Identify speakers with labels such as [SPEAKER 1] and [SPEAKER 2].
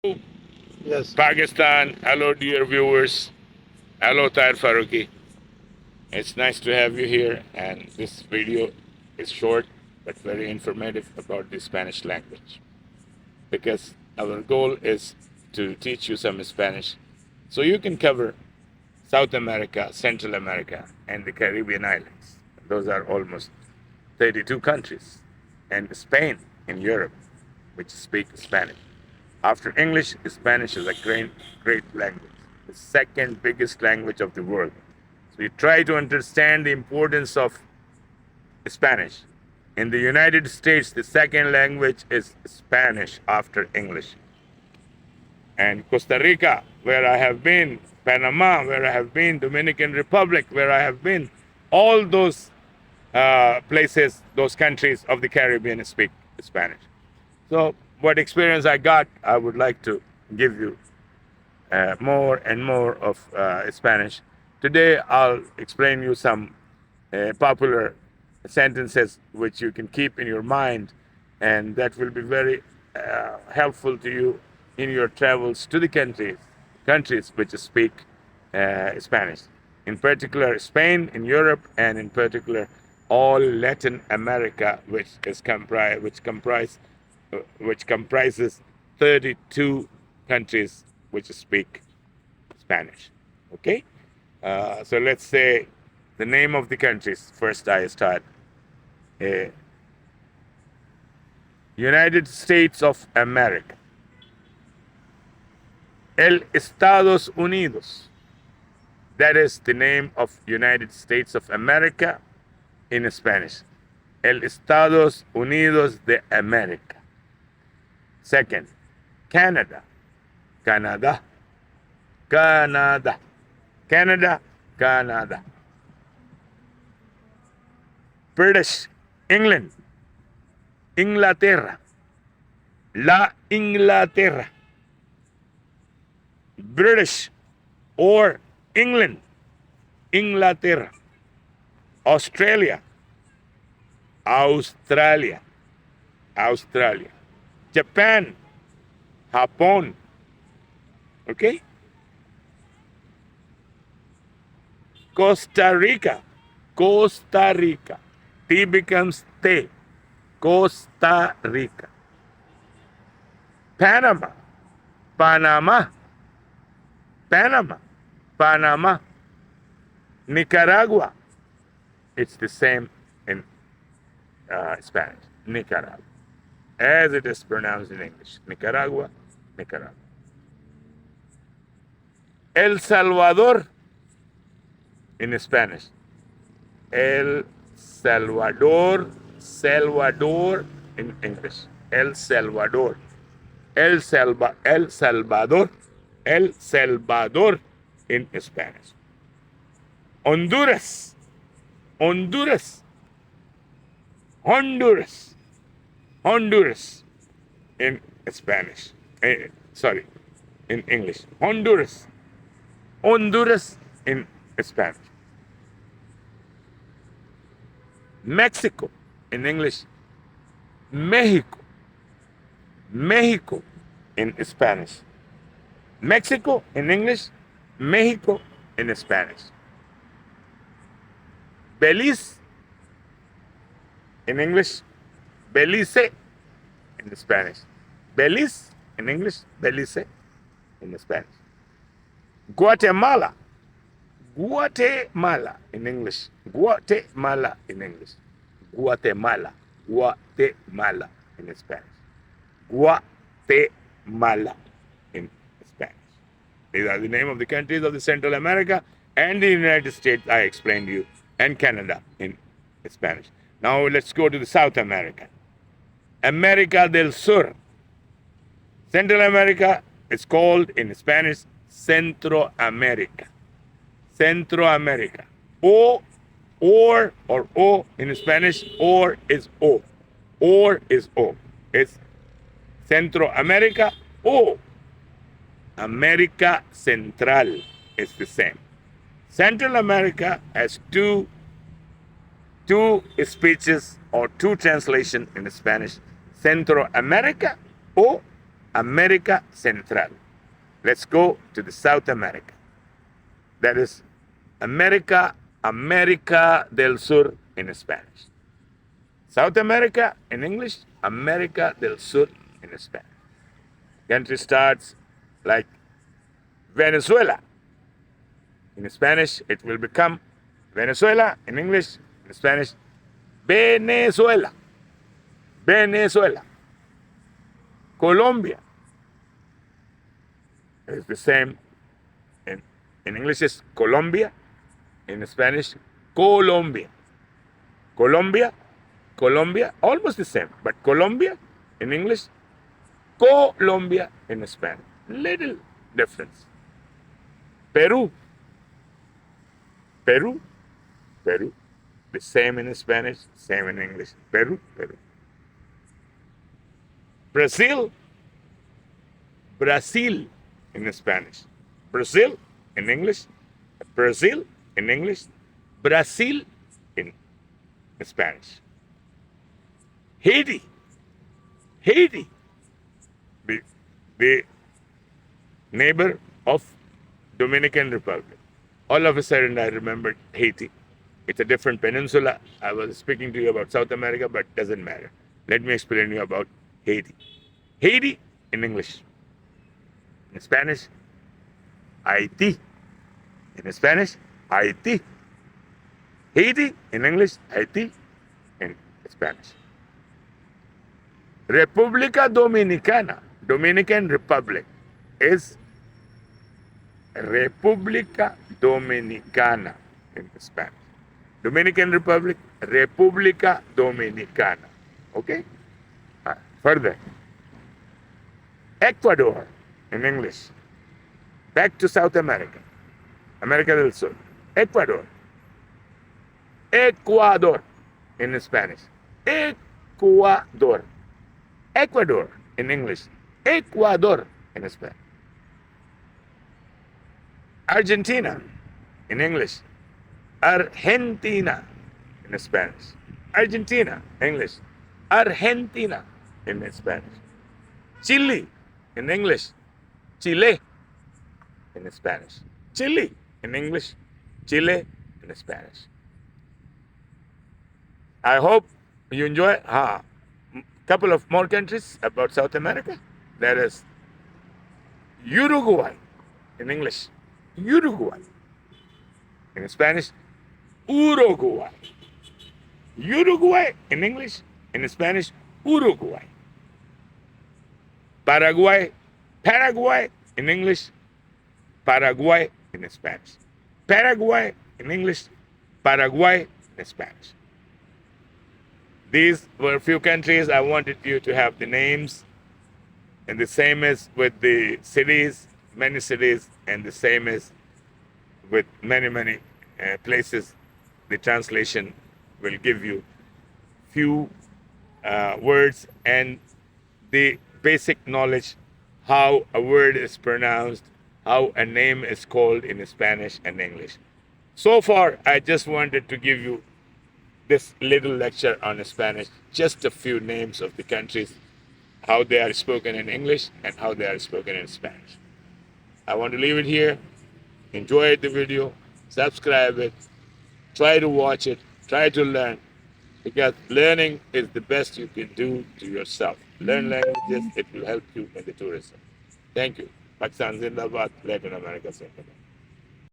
[SPEAKER 1] Yes.
[SPEAKER 2] Pakistan. Hello, dear viewers. Hello, Tahir Faruqi. It's nice to have you here. And this video is short but very informative about the Spanish language because our goal is to teach you some Spanish so you can cover South America, Central America, and the Caribbean islands. Those are almost 32 countries, and Spain in Europe, which speak Spanish. After English, Spanish is a great language, the second biggest language of the world. So you try to understand the importance of Spanish. In the United States, the second language is Spanish after English. And Costa Rica, where I have been, Panama, where I have been, Dominican Republic, where I have been, all those places, those countries of the Caribbean speak Spanish. So, what experience I got, I would like to give you more and more of Spanish. Today, I'll explain you some popular sentences which you can keep in your mind, and that will be very helpful to you in your travels to the countries which speak Spanish. In particular, Spain, in Europe, and in particular, all Latin America, which comprises 32 countries which speak Spanish. Okay, so let's say the name of the countries. First, I start. United States of America. El Estados Unidos. That is the name of United States of America in Spanish. El Estados Unidos de América. Second, Canada. Canada. Canada. Canada. Canada. British. England. Inglaterra. La Inglaterra. British or England. Inglaterra. Australia. Australia. Australia. Japan. Japón. Okay? Costa Rica. Costa Rica. T becomes T. Costa Rica. Panama. Panama. Panama. Panama. Nicaragua. It's the same in Spanish. Nicaragua. As it is pronounced in English. Nicaragua. Nicaragua. El Salvador in Spanish. El Salvador. Salvador in English. El Salvador. El Salvador. El Salvador in Spanish. Honduras. Honduras. Honduras. Honduras in Spanish. Sorry, in English. Honduras. Honduras in Spanish. Mexico in English. Mexico. Mexico in Spanish. Mexico in English. Mexico in Spanish. Belize in English. Belize in Spanish. Belize in English. Belize in Spanish. Guatemala. Guatemala in English. Guatemala in English. Guatemala. Guatemala in Spanish. Guatemala in Spanish. These are the name of the countries of the Central America and the United States I explained to you, and Canada in Spanish. Now let's go to the South America. America del Sur. Central America is called in Spanish Centro America. Centro America. O in Spanish, or is O. Or is O. It's Centro America o America Central is the same. Central America has two speeches or two translations in Spanish. Centro America o America Central. Let's go to the South America. That is America del Sur in Spanish. South America in English, America del Sur in Spanish. Country starts like Venezuela. In Spanish, it will become Venezuela. In English, in Spanish, Venezuela. Venezuela. Colombia. It's the same. In English, it's Colombia. In Spanish, Colombia. Colombia. Colombia. Almost the same. But Colombia in English, Colombia in Spanish. Little difference. Peru. Peru. Peru. The same in Spanish, same in English. Peru. Peru. Brazil. Brazil in Spanish. Brazil in English. Brazil in English. Brazil in Spanish. Haiti. Haiti. The neighbor of Dominican Republic. All of a sudden I remembered Haiti. It's a different peninsula. I was speaking to you about South America, but doesn't matter. Let me explain to you about Haiti. Haiti in English. In Spanish, Haiti. In Spanish, Haiti. Haiti in English, Haiti in Spanish. República Dominicana, Dominican Republic, is República Dominicana in Spanish. Dominican Republic, República Dominicana. Okay? Further. Ecuador in English. Back to South America. America del Sur. Ecuador. Ecuador in Spanish. Ecuador. Ecuador in English. Ecuador in Spanish. Argentina in English. Argentina in Spanish. Argentina, English. Argentina in Spanish. Chile in English. Chile in Spanish. Chile in English. Chile in Spanish. I hope you enjoy a couple of more countries about South America. That is Uruguay in English. Uruguay. In Spanish, Uruguay. Uruguay in English. In Spanish, Uruguay. Paraguay. Paraguay in English. Paraguay in Spanish. Paraguay in English. Paraguay in Spanish. These were a few countries. I wanted you to have the names. And the same is with the cities, many cities, and the same is with many places. The translation will give you few words and the basic knowledge how a word is pronounced, how a name is called in Spanish and English. So far, I just wanted to give you this little lecture on Spanish, just a few names of the countries, how they are spoken in English and how they are spoken in Spanish. I want to leave it here. Enjoy the video, subscribe it, try to watch it, try to learn, because learning is the best you can do to yourself. Learn languages, it will help you in the tourism. Thank you. Pakistan Zindabad, Latin America Zindabad.